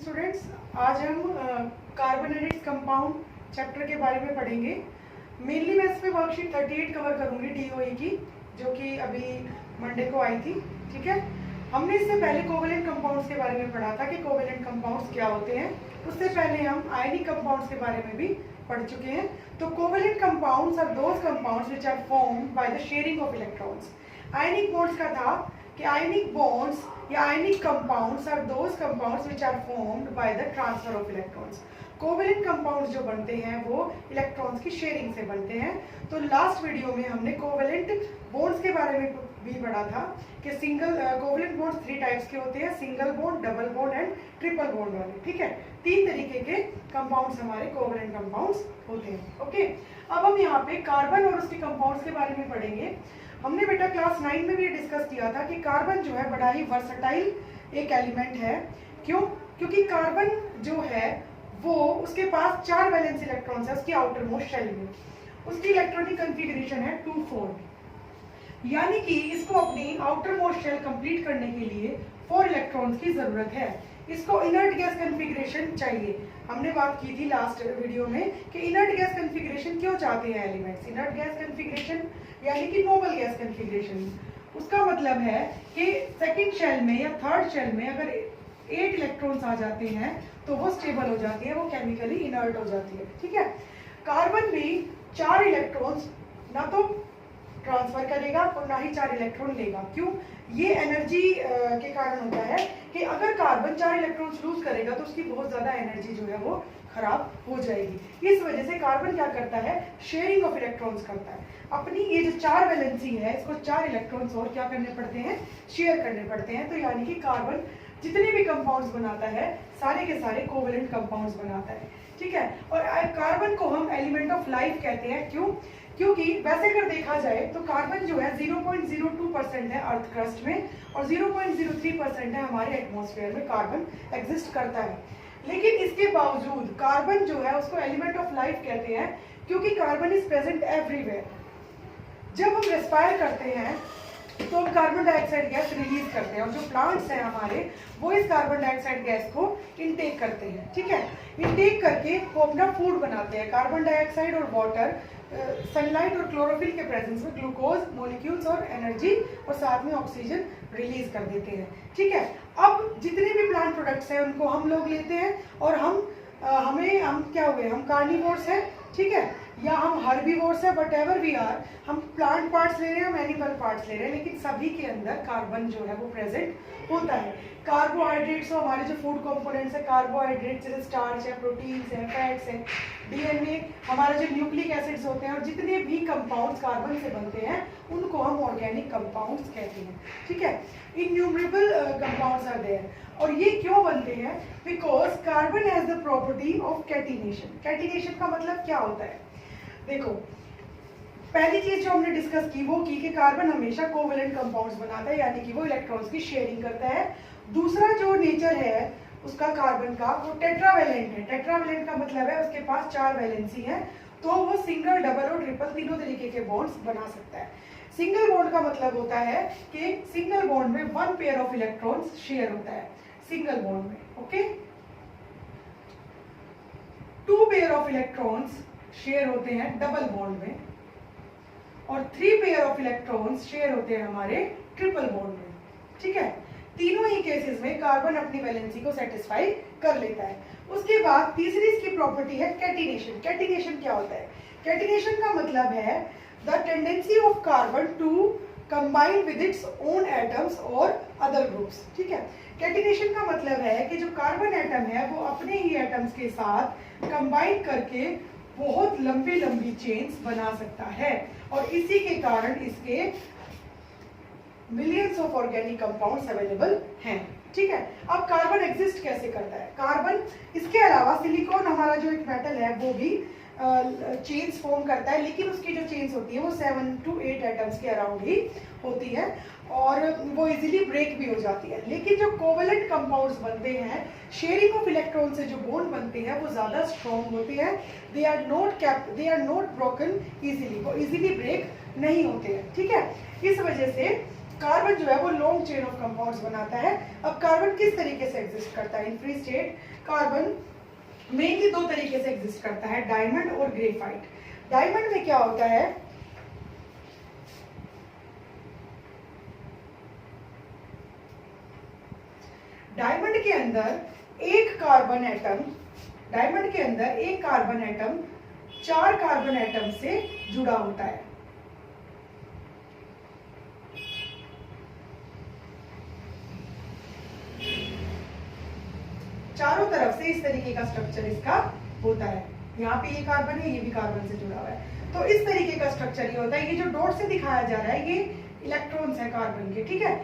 Students, आज हम carbonated compound chapter के बारे में पढ़ेंगे। मेनली मैं इसमें वर्कशीट 38 कवर करूंगी डीओई की, जो कि अभी मंडे को आई थी। ठीक है, हमने इससे पहले कोवेलेंट कंपाउंड्स के बारे में पढ़ा था कि कोवेलेंट कंपाउंड्स क्या होते हैं। उससे पहले हम आयनिक कंपाउंड्स के बारे में भी पढ़ चुके हैं। तो covalent compounds are those compounds which are formed by the sharing of electrons. Ionic bonds का था कि आयनिक बॉन्ड्स या ionic compounds are those compounds which are formed by the transfer of electrons. Covalent compounds जो बनते हैं वो electrons की sharing से बनते हैं। तो लास्ट वीडियो में हमने कोवेलेंट बॉन्ड्स के बारे में भी पढ़ा था कि सिंगल कोवेलेंट बॉन्ड्स 3 टाइप्स के होते हैं, single bond, double bond and triple bond वाले। ठीक है, 3 तरीके के कंपाउंड्स हमारे कोवेलेंट कंपाउंड्स होते हैं। ओके, अब हम यहाँ पे कार्बन और उसके कंपाउंड्स के बारे में पढ़ेंगे। हमने बेटा क्लास 9 में भी डिस्कस किया था कि कार्बन जो है बड़ा ही वर्सटाइल एक एलिमेंट है। क्यों? क्योंकि कार्बन जो है वो उसके पास 4 वैलेंस इलेक्ट्रॉन्स है उसकी आउटर मोस्ट शेल में। उसकी इलेक्ट्रॉनिक कॉन्फ़िगरेशन है 2,4, यानी कि इसको अपनी आउटर मोस्ट शेल कंप्लीट करने के लिए 4 इलेक्ट्रॉन्स की जरूरत है। इसको इनर्ट गैस कॉन्फ़िगरेशन चाहिए। हमने बात की थी लास्ट वीडियो में कि इनर्ट गैस कॉन्फ़िगरेशन क्यों चाहते हैं एलिमेंट्स। इनर्ट गैस कॉन्फ़िगरेशन यानी कि नोबल गैस कॉन्फ़िगरेशन, उसका मतलब है कि सेकंड शेल में या थर्ड शेल में अगर 8 इलेक्ट्रॉन्स आ जाते हैं तो वो स्टेबल हो जाती है, वो केमिकली इनर्ट हो जाती है। ठीक है, कार्बन भी 4 इलेक्ट्रॉन्स ना तो ट्रांसफर करेगा और ना ही 4 इलेक्ट्रॉन लेगा। क्यों? ये एनर्जी के कारण होता है कि अगर कार्बन 4 इलेक्ट्रॉन्स लूज करेगा तो उसकी बहुत ज्यादा एनर्जी जो है वो खराब हो जाएगी। इस वजह से कार्बन क्या करता है, शेयरिंग ऑफ इलेक्ट्रॉन्स करता है। अपनी ये जो 4 वैलेंसी है इसको 4 इलेक्ट्रॉन्स और क्या करने पड़ते हैं, शेयर करने पड़ते हैं। तो यानी कि कार्बन जितने भी कंपाउंड्स बनाता है सारे के सारे कोवेलेंट कंपाउंड्स बनाता है। ठीक है, और कार्बन को हम एलिमेंट ऑफ लाइफ कहते हैं। क्यों? क्योंकि वैसे अगर देखा जाए तो कार्बन जो है 0.02% है अर्थ क्रस्ट में और 0.03% है हमारे एटमॉस्फेयर में कार्बन एग्जिस्ट करता है। लेकिन इसके बावजूद कार्बन जो है उसको एलिमेंट ऑफ लाइफ कहते हैं क्योंकि कार्बन इज प्रेजेंट एवरीवेयर। जब हम रेस्पायर करते हैं तो हम कार्बन डाइऑक्साइड गैस रिलीज करते हैं और जो प्लांट्स हैं हमारे वो इस कार्बन डाइऑक्साइड गैस को इनटेक करते हैं। ठीक है, इनटेक करके वो अपना फूड बनाते हैं। कार्बन डाइऑक्साइड और वाटर सनलाइट और क्लोरोफिल के प्रेजेंस में ग्लूकोज मॉलिक्यूल्स और एनर्जी और साथ में ऑक्सीजन रिलीज कर देते हैं। ठीक है, अब जितने भी प्लांट प्रोडक्ट्स हैं उनको हम लोग लेते हैं और हम क्या हुए, हम कार्निवोर्स हैं। ठीक है, या हम हर्बीवोर्स है, बट एवर वी आर, हम प्लांट पार्ट्स ले रहे हैं, हम एनिमल पार्ट्स ले रहे हैं, लेकिन सभी के अंदर कार्बन जो है वो प्रेजेंट होता है। कार्बोहाइड्रेट्स तो हमारे जो फूड कंपोनेंट्स है, कार्बोहाइड्रेट्स जैसे स्टार्च है, प्रोटीन्स है, फैट्स है, डीएनए, हमारे जो न्यूक्लिक एसिड्स होते हैं और जितने भी कंपाउंड्स कार्बन से बनते हैं उनको हम ऑर्गेनिक कंपाउंड्स कहते हैं। ठीक है, इन्यूमरेबल कंपाउंड्स आर देयर। और ये क्यों बनते हैं? Because carbon has the property of catenation. Catenation का मतलब क्या होता है? देखो, पहली चीज जो हमने डिस्कस की वो की कि कार्बन हमेशा कोवेलेंट कंपाउंड्स बनाता है, यानी कि वो इलेक्ट्रॉन्स की शेयरिंग करता है। दूसरा जो नेचर है उसका कार्बन का वो टेट्रावेलेंट है। टेट्रावेलेंट का मतलब है उसके पास 4 वैलेंसी है, तो वो सिंगल, डबल और ट्रिपल तीनों तरीके के बॉन्ड्स बना सकता है। सिंगल बॉन्ड का मतलब होता है कि सिंगल बॉन्ड में 1 पेयर ऑफ इलेक्ट्रॉन्स शेयर होता है सिंगल बॉन्ड में। Okay, 2 pair of electrons share होते हैं डबल बॉन्ड में और 3 पेयर ऑफ इलेक्ट्रॉन्स शेयर होते हैं हमारे ट्रिपल बॉन्ड में। ठीक है, तीनों ही केसेस में कार्बन अपनी वैलेंसी को सेटिस्फाई कर लेता है। उसके बाद तीसरी इसकी प्रॉपर्टी है कैटिनेशन। कैटिनेशन क्या होता है? कैटिनेशन का मतलब है the tendency of carbon to combine with its own atoms और अदर ग्रुप्स। ठीक है, कैटिनेशन का मतलब है कि जो कार्बन एटम है वो अपने ही एटम्स के साथ कंबाइन करके बहुत लंबी लंबी चेन्स बना सकता है और इसी के कारण इसके millions of organic compounds available हैं। ठीक है, अब कार्बन एग्जिस्ट कैसे करता है? कार्बन, इसके अलावा सिलिकॉन हमारा जो एक मेटल है वो भी चेन्स फॉर्म करता है, लेकिन उसकी जो चेन्स होती है वो 7 to 8 एटम्स के अराउंड ही होती है और वो इजीली ब्रेक भी हो जाती है। लेकिन जो कोवेलेंट कंपाउंड्स बनते हैं, शेयरिंग ऑफ इलेक्ट्रॉन से जो बॉन्ड बनते हैं वो ज्यादा स्ट्रॉन्ग होते हैं। They are not broken easily, वो इजीली ब्रेक नहीं होते हैं। ठीक है, इस वजह से कार्बन जो है वो लॉन्ग चेन ऑफ कंपाउंड्स बनाता है। अब कार्बन किस तरीके से एग्जिस्ट करता है in free state? Carbon mainly दो तरीके से एग्जिस्ट करता है, डायमंड और ग्रेफाइट। डायमंड में क्या होता है, डायमंड के अंदर एक कार्बन एटम, डायमंड के अंदर एक कार्बन एटम 4 कार्बन एटम से जुड़ा होता है। चारों तरफ से इस तरीके का स्ट्रक्चर इसका होता है। यहाँ पे ये कार्बन है, ये भी कार्बन से जुड़ा हुआ है। तो इस तरीके का स्ट्रक्चर ये होता है। ये जो डॉट से दिखाया जा रहा है ये इलेक्ट्रॉन्स है कार्बन के, ठीक है।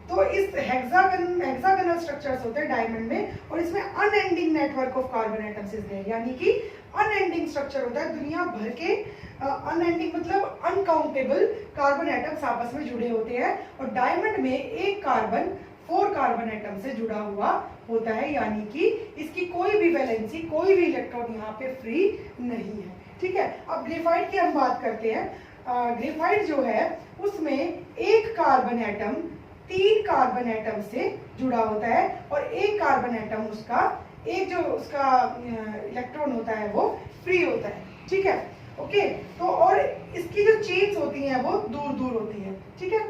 तो इस हेक्सागोनल स्ट्रक्चर्स होते हैं डायमंड में, और इसमें unending network of carbon atoms is there, यानी कि अनएंडिंग स्ट्रक्चर होता है। दुनिया भर के अनएंडिंग मतलब अनकाउंटेबल कार्बन एटम्स आपस में जुड़े होते हैं, और डायमंड में एक कार्बन 4 कार्बन एटम से जुड़ा हुआ होता है, यानी कि इसकी कोई भी वैलेंसी, कोई भी इलेक्ट्रॉन यहाँ पे फ्री नहीं है, ठीक है। अब ग्रेफाइट की हम बात करते हैं। ग्रेफाइट जो है उसमें एक कार्बन एटम 3 कार्बन एटम से जुड़ा होता है, और एक कार्बन एटम उसका एक जो उसका इलेक्ट्रॉन होता है वो फ्री होता है, ठीक है। ओके, तो और इसकी जो चेन्स होती हैं वो दूर दूर होती है, ठीक है,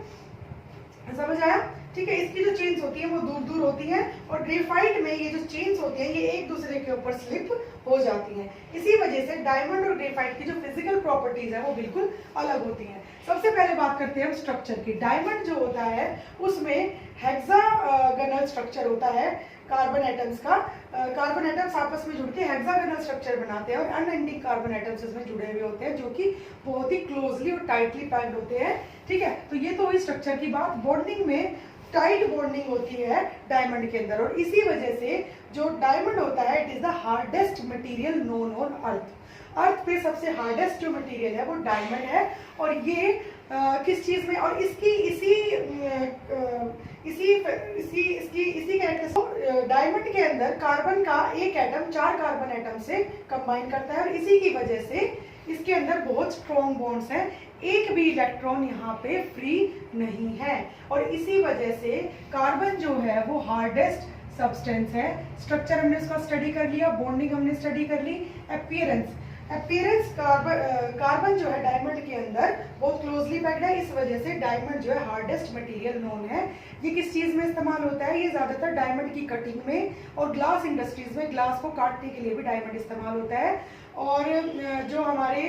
समझ आया? ठीक है, इसकी जो चेन्स होती है वो दूर दूर होती हैं, और ग्रेफाइट में ये जो चेन्स होती हैं ये एक दूसरे के ऊपर स्लिप हो जाती हैं। इसी वजह से डायमंड और ग्रेफाइट की जो फिजिकल प्रॉपर्टीज है वो बिल्कुल अलग होती हैं। सबसे पहले बात करते हैं हम स्ट्रक्चर की। डायमंड जो होता है उसमें हेक्सागोनल स्ट्रक्चर होता है कार्बन एटम्स का। कार्बन एटम्स आपस में जुड़ के हेक्सागोनल स्ट्रक्चर बनाते हैं, और अनएंडिंग कार्बन एटम्स इसमें जुड़े हुए होते हैं जो कि बहुत ही क्लोजली और टाइटली पैक्ड होते हैं, ठीक है। तो ये तो हुई स्ट्रक्चर की बात। बॉन्डिंग में टाइट बॉन्डिंग होती है डायमंड के अंदर, और इसी वजह से जो डायमंड होता है it is the hardest material known on earth. Earth पे सबसे हार्डेस्ट जो मटेरियल है वो डायमंड है, और ये किस चीज में, और इसी कैरेक्टर डायमंड के अंदर कार्बन का एक एटम 4 कार्बन एटम से कंबाइन करता है, और इसी की वजह से इसके अंदर बहुत स्ट्रॉन्ग बॉन्ड्स हैं, एक भी इलेक्ट्रॉन यहाँ पे फ्री नहीं है, और इसी वजह से कार्बन जो है वो हार्डेस्ट सब्सटेंस है। स्ट्रक्चर हमने इसका स्टडी कर लिया, बॉन्डिंग हमने स्टडी कर ली। अपीयरेंस कार्बन जो है डायमंड के अंदर बहुत क्लोजली पैक्ड है, इस वजह से डायमंड जो है हार्डेस्ट मटेरियल नोन है। ये किस चीज में इस्तेमाल होता है? ये ज्यादातर डायमंड की कटिंग में और ग्लास इंडस्ट्रीज में ग्लास को काटने के लिए भी डायमंड इस्तेमाल होता है। और जो हमारे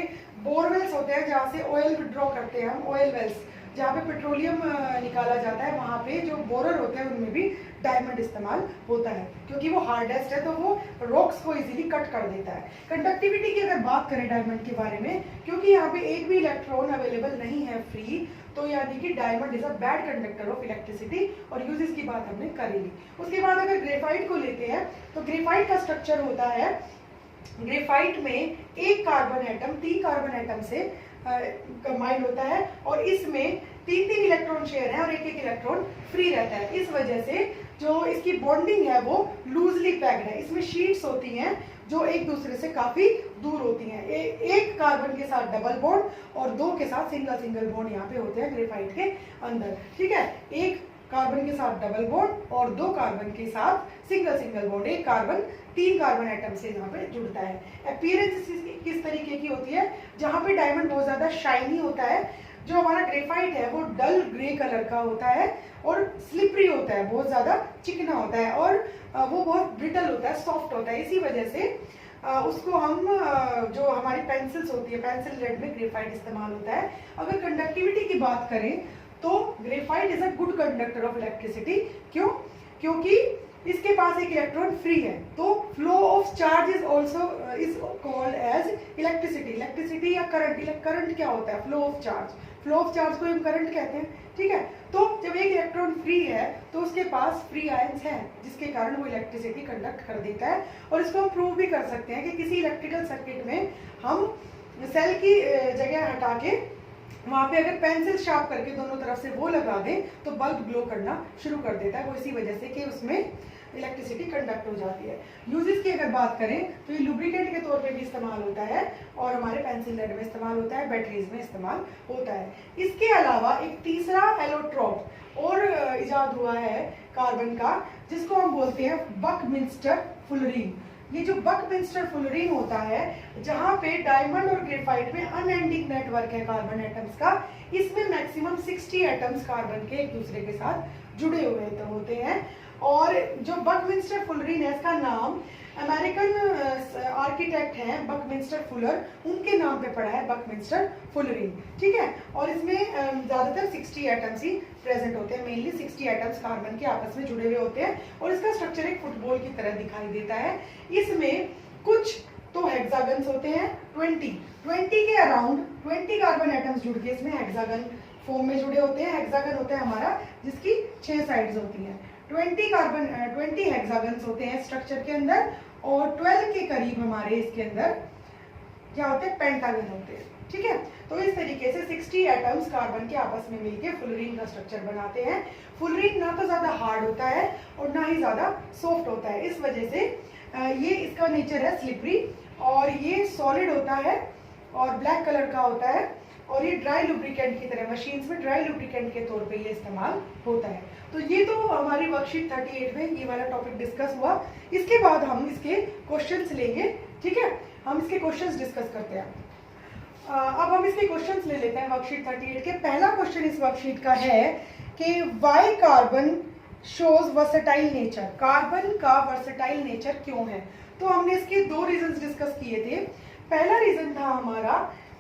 बोरवेल्स होते हैं जहाँ से ऑयल विड्रॉ करते हैं हम, ऑयल वेल्स जहाँ पे पेट्रोलियम निकाला जाता है, वहाँ पे जो बोरर होते हैं उनमें भी डायमंड इस्तेमाल होता है, क्योंकि वो हार्डेस्ट है तो वो रॉक्स को इजीली कट कर देता है। कंडक्टिविटी की अगर बात करें डायमंड के बारे में, क्योंकि यहाँ पे एक भी इलेक्ट्रॉन अवेलेबल नहीं है फ्री, तो यानी कि diamond is a bad conductor of electricity, और यूजेस की बात हमने कर ली। उसके बाद अगर ग्रेफाइट को लेते हैं तो ग्रेफाइट का स्ट्रक्चर होता है, ग्रेफाइट में एक कार्बन एटम 3 कार्बन एटम से कंबाइंड होता है, और इसमें 3 इलेक्ट्रॉन शेयर है और एक इलेक्ट्रॉन फ्री रहता है। इस वजह से जो इसकी बॉन्डिंग है वो लूजली पैक्ड है। इसमें शीट्स होती हैं जो एक दूसरे से काफी दूर होती हैं। एक कार्बन के साथ डबल बॉन्ड और 2 के साथ सिंगल बॉन्ड यहाँ पे होते हैं ग्रेफाइट के अंदर, ठीक है। एक कार्बन के साथ डबल बॉन्ड और 2 कार्बन के साथ सिंगल बॉन्ड, एक कार्बन 3 कार्बन एटम से यहाँ पे जुड़ता है। अपीयरेंस किस तरीके की होती है? जहाँ पे डायमंड बहुत ज्यादा शाइनी होता है, जो हमारा ग्रेफाइट है वो डल ग्रे कलर का होता है और स्लिपरी होता है, बहुत ज्यादा चिकना होता है, और वो बहुत ब्रिटल होता है, सॉफ्ट होता है। इसी वजह से उसको हम जो हमारी पेंसिल्स होती है, पेंसिल लेड में ग्रेफाइट इस्तेमाल होता है। अगर कंडक्टिविटी की बात करें तो graphite is a good conductor of electricity. क्यों? क्योंकि इसके पास एक इलेक्ट्रॉन फ्री है, तो flow of charge is also is called as electricity. Electricity या करंट क्या होता है? Flow of charge. Flow of charge को हम करंट कहते हैं, ठीक है। तो जब एक इलेक्ट्रॉन फ्री है तो उसके पास फ्री आयंस हैं, जिसके कारण वो इलेक्ट्रिसिटी कंडक्ट कर देता है। और इसको हम प्रूव भी कर सकते हैं कि किसी इलेक्ट्रिकल सर्किट में हम सेल की जगह हटा के वहां पे अगर पेंसिल शार्प करके दोनों तरफ से वो लगा दें तो बल्ब ग्लो करना शुरू कर देता है। वो इसी वजह से कि उसमें इलेक्ट्रिसिटी कंडक्ट हो जाती है। यूजेस की अगर बात करें तो ये लुब्रिकेंट के तौर पे भी इस्तेमाल होता है और हमारे पेंसिल लेड में इस्तेमाल होता है, बैटरीज में इस्तेमाल होता है। इसके अलावा एक तीसरा एलोट्रॉप और इजाद हुआ है कार्बन का, जिसको हम बोलते हैं बकमिंस्टर फुलरीन। ये जो बकमिंस्टर फुलरीन होता है, जहां पे डायमंड और ग्रेफाइट में अनएंडिंग नेटवर्क है कार्बन एटम्स का, इसमें मैक्सिमम 60 एटम्स कार्बन के एक दूसरे के साथ जुड़े हुए होते हैं। और जो बकमिंस्टर फुलरीन है, इसका नाम अमेरिकन आर्किटेक्ट हैं बकमिंस्टर फुलर, उनके नाम पे पड़ा है बकमिंस्टर फुलरीन, ठीक है। और इसमें ज्यादातर 60 एटम्स ही प्रेजेंट होते हैं, मेनली 60 एटम्स कार्बन के आपस में जुड़े हुए होते हैं और इसका स्ट्रक्चर एक फुटबॉल की तरह दिखाई देता है। इसमें कुछ तो हेक्सागन्स होते हैं 20 के अराउंड 20 कार्बन एटम्स जुड़ के इसमें हेक्सागन फॉर्म में जुड़े होते हैं। हेक्सागन होता है हमारा जिसकी 6 साइड्स होती हैं। 20 हेक्सागन्स होते हैं स्ट्रक्चर के अंदर और 12 के करीब हमारे इसके अंदर क्या होते हैं, पेंटागन होते हैं, ठीक है। तो इस तरीके से 60 एटम्स कार्बन के आपस में मिलकर फुलरीन का स्ट्रक्चर बनाते हैं। फुलरीन ना तो ज्यादा हार्ड होता है और ना ही ज्यादा सॉफ्ट होता है, इस वजह से ये इसका नेचर है स्लिपरी और ये सॉलिड होता है और ब्लैक कलर का होता है और ये ड्राई लुब्रिकेंट की तरह मशीन्स में ड्राई लुब्रिकेंट के तौर पे ये इस्तेमाल होता है। तो ये तो हमारी वर्कशीट 38 में ये वाला टॉपिक डिस्कस हुआ। इसके बाद हम इसके क्वेश्चंस लेंगे, ठीक है। हम इसके क्वेश्चंस डिस्कस करते हैं। अब हम इसके क्वेश्चंस ले लेते हैं वर्कशीट 38 के। पहला क्वेश्चन इस वर्कशीट का है कि why carbon shows versatile nature. Carbon का वर्सेटाइल नेचर क्यों है? तो हमने इसके 2 रीजंस डिस्कस किए थे। पहला रीजन था हमारा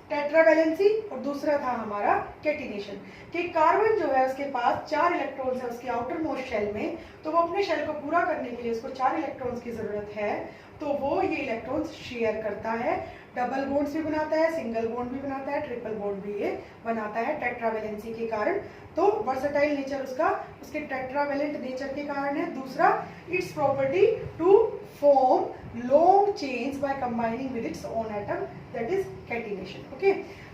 टेट्रावैलेंसी और दूसरा था हमारा कैटिनेशन, कि कार्बन जो है उसके पास 4 इलेक्ट्रॉन्स है उसके आउटर मोस्ट शेल में, तो वो अपने शेल को पूरा करने के लिए उसको 4 इलेक्ट्रॉन्स की जरूरत है, तो वो ये इलेक्ट्रॉन्स शेयर करता है। डबल बॉन्ड्स भी बनाता है, सिंगल बॉन्ड भी बनाता है, ट्रिपल बॉन्ड भी ये बनाता है टेट्रावैलेंसी के कारण। तो वर्सेटाइल नेचर उसका उसके टेट्रावैलेंट नेचर के कारण है। दूसरा, its property to form long chains by combining with its own atom, that is catenation.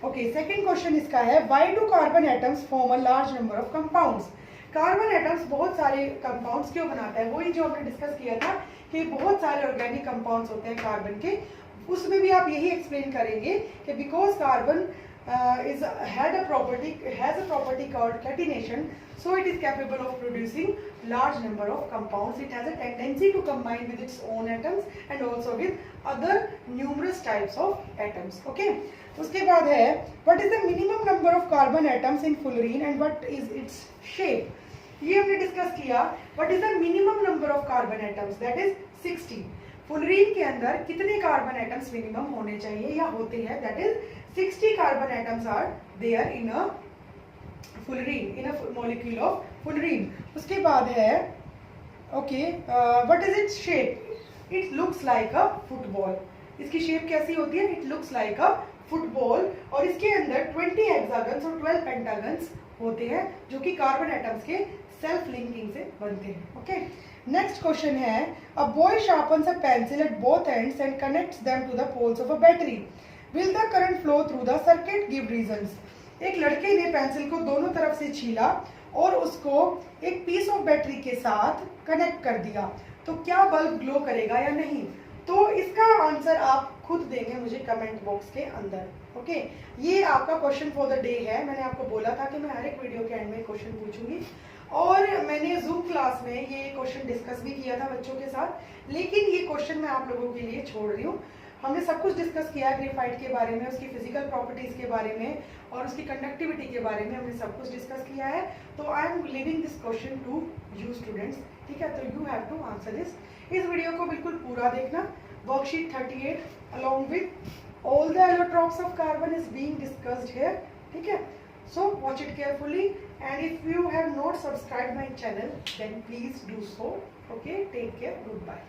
Okay, second question इसका है why do carbon atoms form a large number of compounds. Carbon atoms बहुत सारे compounds क्यों बनाता है? वही जो हमने डिस्कस किया था कि बहुत सारे ऑर्गेनिक कंपाउंड्स होते हैं कार्बन के, उसमें भी आप यही एक्सप्लेन करेंगे कि because carbon has a property called catenation, so it is capable of producing large number of compounds. It has a tendency to combine with its own atoms and also with other numerous types of atoms. Okay, उसके बाद है what is the minimum number of carbon atoms in fullerene and what is its shape. ये हमने discuss किया। what is the minimum number of carbon atoms, that is 60. Fullerene के अंदर कितने carbon atoms minimum होने चाहिए या होते हैं, that is 60 carbon atoms are there in a fullerene, in a molecule of fullerene. उसके बाद है okay, what is its shape? It looks like a football. इसकी शेप कैसी होती है? It looks like a football और इसके अंदर 20 हेक्सागन्स और 12 पेंटागन्स होते हैं जो कि कार्बन एटम्स के सेल्फ लिंकिंग से बनते हैं। ओके, नेक्स्ट क्वेश्चन है a boy sharpens a pencil at both ends and connects them to the poles of a battery, will the current flow through the circuit, give reasons. एक लड़के ने pencil को दोनों तरफ से छीला और उसको एक पीस ऑफ बैटरी के साथ कनेक्ट कर दिया, तो क्या बल्ब ग्लो करेगा या नहीं? तो इसका आंसर आप खुद देंगे मुझे कमेंट बॉक्स के अंदर। ओके, ये आपका क्वेश्चन फॉर द डे है। मैंने आपको बोला था कि मैं हर एक वीडियो के एंड में क्वेश्चन पूछूंगी और मैंने जूम क्लास में ये क्वेश्चन डिस्कस भी किया था बच्चों के साथ, लेकिन ये क्वेश्चन मैं आप लोगों के लिए छोड़ रही हूँ। हमने सब कुछ डिस्कस किया ग्रेफाइट के बारे में, उसकी फिजिकल प्रॉपर्टीज के बारे में और उसकी कंडक्टिविटी के बारे में हमने सब कुछ डिस्कस किया है। तो I am leaving this question to you students, ठीक है। तो you have to answer this. इस वीडियो को बिल्कुल पूरा देखना। Worksheet 38 along with all the allotropes of carbon is being discussed here, ठीक है। So watch it carefully and if you have not subscribed my channel then please do so. Okay, take care, goodbye.